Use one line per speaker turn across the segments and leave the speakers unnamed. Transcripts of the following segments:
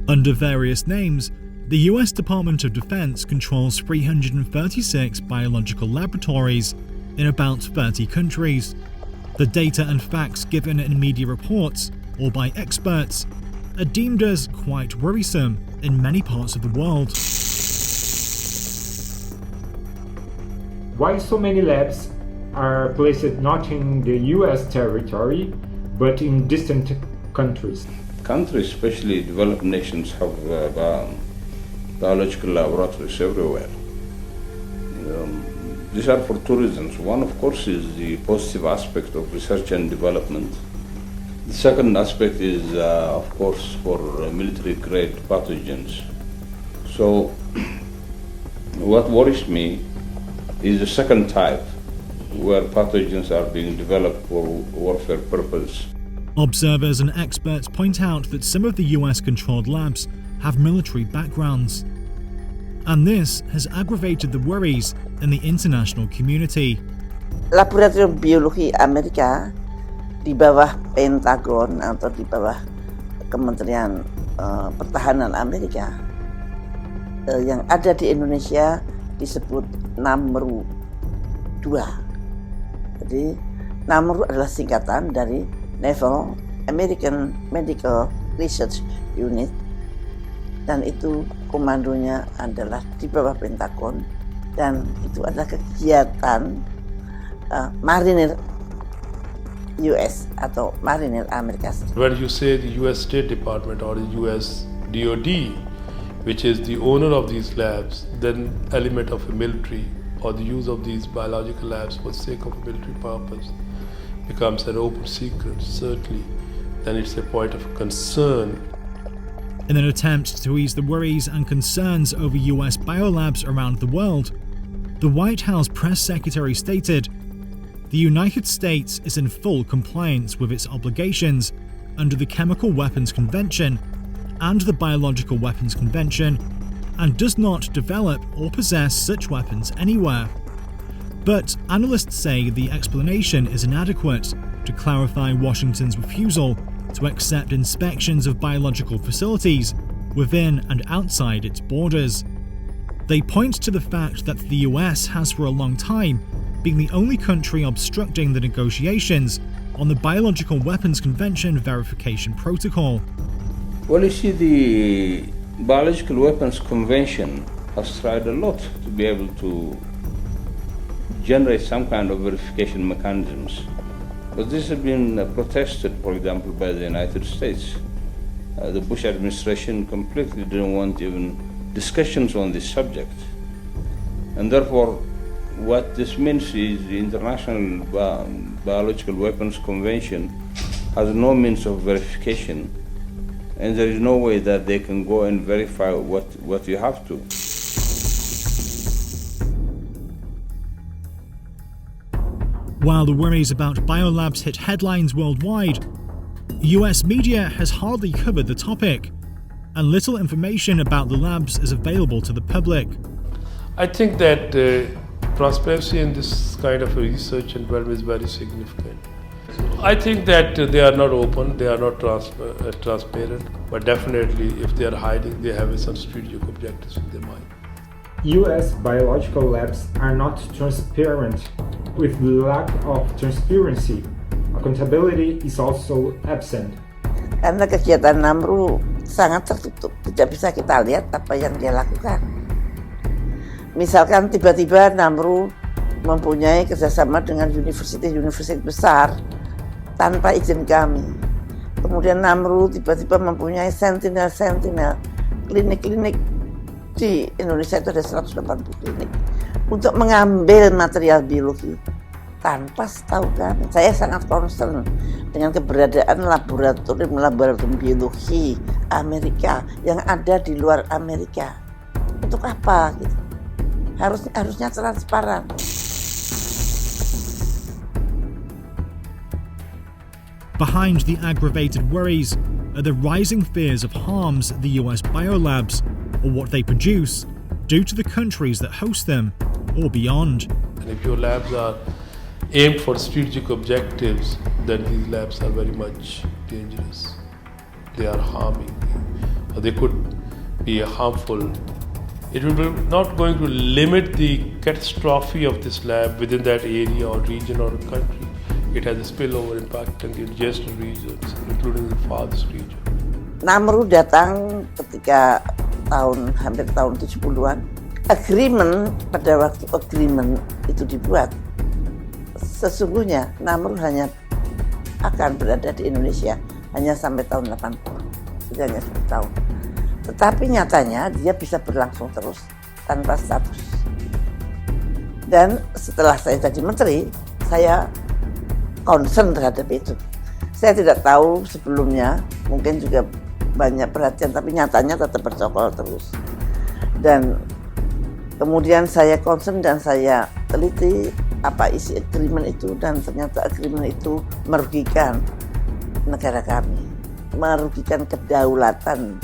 Under various names, the US Department of Defense controls 336 biological laboratories in about 30 countries. The data and facts given in media reports, or by experts, are deemed as quite worrisome in many parts of the world.
Why so many labs are placed not in the US territory, but in distant countries?
Countries, especially developed nations, have biological laboratories everywhere. These are for two reasons. One, of course, is the positive aspect of research and development. The second aspect is, of course, for military-grade pathogens. So, what worries me is the second type, where pathogens are being developed for warfare purposes.
Observers and experts point out that some of the US-controlled labs have military backgrounds, and this has aggravated the worries in the international community.
Laboratorium Biologi Amerika di bawah Pentagon atau di bawah Kementerian Pertahanan Amerika yang ada di Indonesia disebut NAMRU 2. Jadi NAMRU adalah singkatan dari Naval American Medical Research Unit, dan itu komandonya adalah di bawah Pentagon, dan itu adalah kegiatan marinir US atau marinir Amerika Serikat.
When you say the US State Department or the US DoD, which is the owner of these labs, then element of a military or the use of these biological labs for the sake of a military purpose becomes an open secret, certainly, then it's a point of concern.
In an attempt to ease the worries and concerns over US biolabs around the world, the White House press secretary stated, "The United States is in full compliance with its obligations under the Chemical Weapons Convention and the Biological Weapons Convention, and does not develop or possess such weapons anywhere." But analysts say the explanation is inadequate to clarify Washington's refusal to accept inspections of biological facilities within and outside its borders. They point to the fact that the US has for a long time been the only country obstructing the negotiations on the Biological Weapons Convention Verification Protocol.
Well, you see, the Biological Weapons Convention has tried a lot to be able to generate some kind of verification mechanisms. But this has been protested, for example, by the United States. The Bush administration completely didn't want even discussions on this subject. And therefore, what this means is the International Biological Weapons Convention has no means of verification, and there is no way that they can go and verify what you have to.
While the worries about biolabs hit headlines worldwide, US media has hardly covered the topic, and little information about the labs is available to the public.
I think that transparency in this kind of research environment is very significant. I think that they are not open, they are not transparent, but definitely if they are hiding, they have some strategic objectives in their mind.
US biological labs are not transparent. With lack of transparency, accountability is also absent.
Karena kegiatan NAMRU sangat tertutup, tidak bisa kita lihat apa yang dia lakukan. Misalkan tiba-tiba NAMRU mempunyai kerjasama dengan universitas besar tanpa izin kami. Kemudian NAMRU tiba-tiba mempunyai sentinel klinik-klinik di Indonesia itu ada 180 klinik untuk mengambil material biologi tanpa setahu kami. Saya sangat concern dengan keberadaan laboratorium biologi Amerika yang ada di luar Amerika. Untuk apa gitu? Harusnya transparan.
Behind the aggravated worries are the rising fears of harms the US biolabs, or what they produce, do to the countries that host them, or beyond.
And if your labs are aimed for strategic objectives, then these labs are very much dangerous. They are harming or they could be harmful. It will be not going to limit the catastrophe of this lab within that area or region or country. It has a spillover impact in the adjacent regions, including the farthest region.
Namru datang ketika hampir tahun 70-an. Pada waktu agreement itu dibuat, sesungguhnya Namru hanya akan berada di Indonesia hanya sampai tahun 80. Itu hanya 10 tahun. Tetapi nyatanya dia bisa berlangsung terus tanpa status. Dan setelah saya jadi menteri, saya concern terhadap itu. Saya tidak tahu sebelumnya, mungkin juga banyak perhatian, tapi nyatanya tetap bercokol terus. Dan kemudian saya concern dan saya teliti apa isi agreement itu, dan ternyata agreement itu merugikan negara kami, merugikan kedaulatan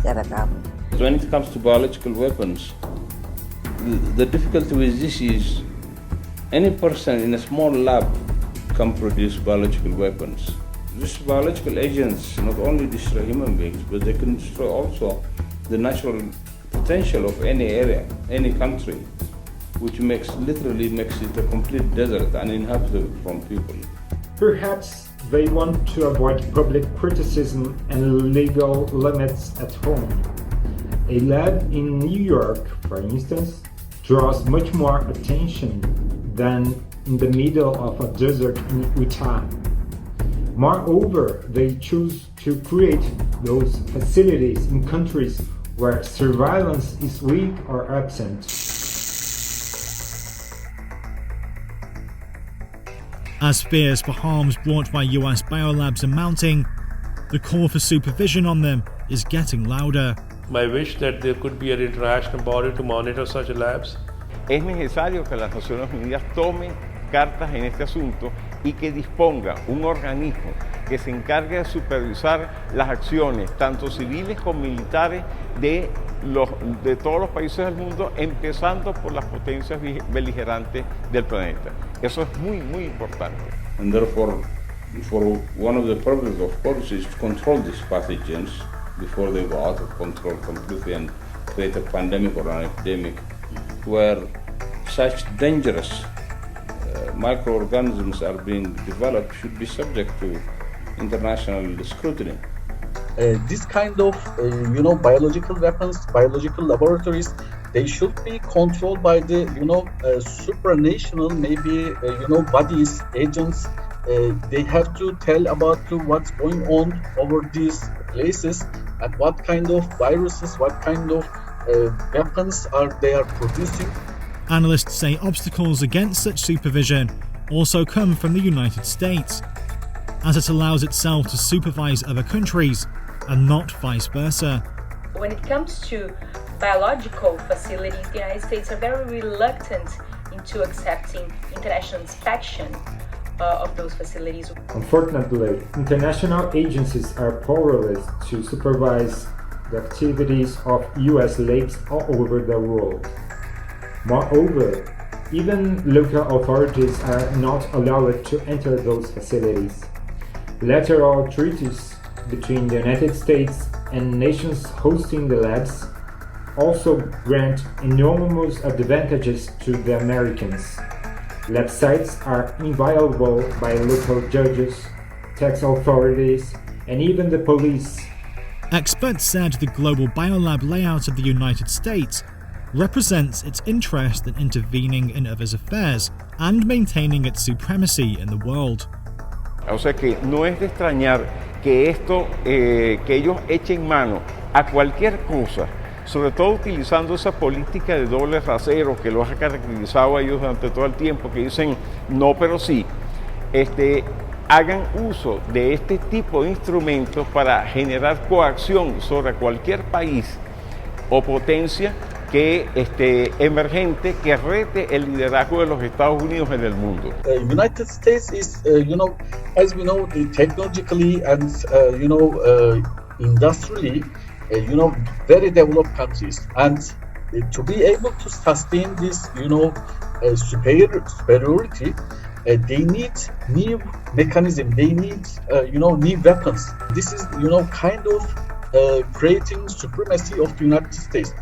negara kami.
When it comes to biological weapons, the difficulty with this is any person in a small lab can produce biological weapons. These biological agents not only destroy human beings, but they can destroy also the natural potential of any area, any country, which literally makes it a complete desert, uninhabitable from people.
Perhaps they want to avoid public criticism and legal limits at home. A lab in New York, for instance, draws much more attention than in the middle of a desert in Utah. Moreover, they choose to create those facilities in countries where surveillance is weak or absent.
As fears for harms brought by US biolabs are mounting, the call for supervision on them is getting louder.
My wish that there could be an international body to monitor such labs.
Es necesario que las Naciones Unidas tomen cartas en este asunto y que disponga un organismo que se encargue de supervisar las acciones, tanto civiles como militares, de todos los países del mundo, empezando por las potencias beligerantes del planeta. Eso es muy, muy importante.
And therefore, for one of the purposes, of course, is to control these pathogens before they go out of control completely and create a pandemic or an epidemic, where such dangerous microorganisms are being developed should be subject to international scrutiny.
This kind of, biological weapons, biological laboratories, they should be controlled by the, supranational, maybe, bodies, agents. They have to tell about what's going on over these places and what kind of viruses, what kind of weapons they are producing.
Analysts say obstacles against such supervision also come from the United States, as it allows itself to supervise other countries and not vice versa.
When it comes to biological facilities, the United States are very reluctant into accepting international inspection of those facilities.
Unfortunately, international agencies are powerless to supervise the activities of US labs all over the world. Moreover, even local authorities are not allowed to enter those facilities. Bilateral treaties between the United States and nations hosting the labs also grant enormous advantages to the Americans. Lab sites are inviolable by local judges, tax authorities, and even the police.
Experts said the global biolab layout of the United States represents its interest in intervening in others' affairs and maintaining its supremacy in the world.
O sea que no es de extrañar que que ellos echen mano a cualquier cosa, sobre todo utilizando esa política de doble rasero que los ha caracterizado a ellos durante todo el tiempo, que dicen no pero sí, hagan uso de este tipo de instrumentos para generar coacción sobre cualquier país o potencia emergente que rete el liderazgo de los Estados Unidos en el mundo.
United States is, as we know, technologically and industrially, very developed countries, and to be able to sustain this, superiority, they need new mechanism. They need, new weapons. This is, kind of creating supremacy of the United States.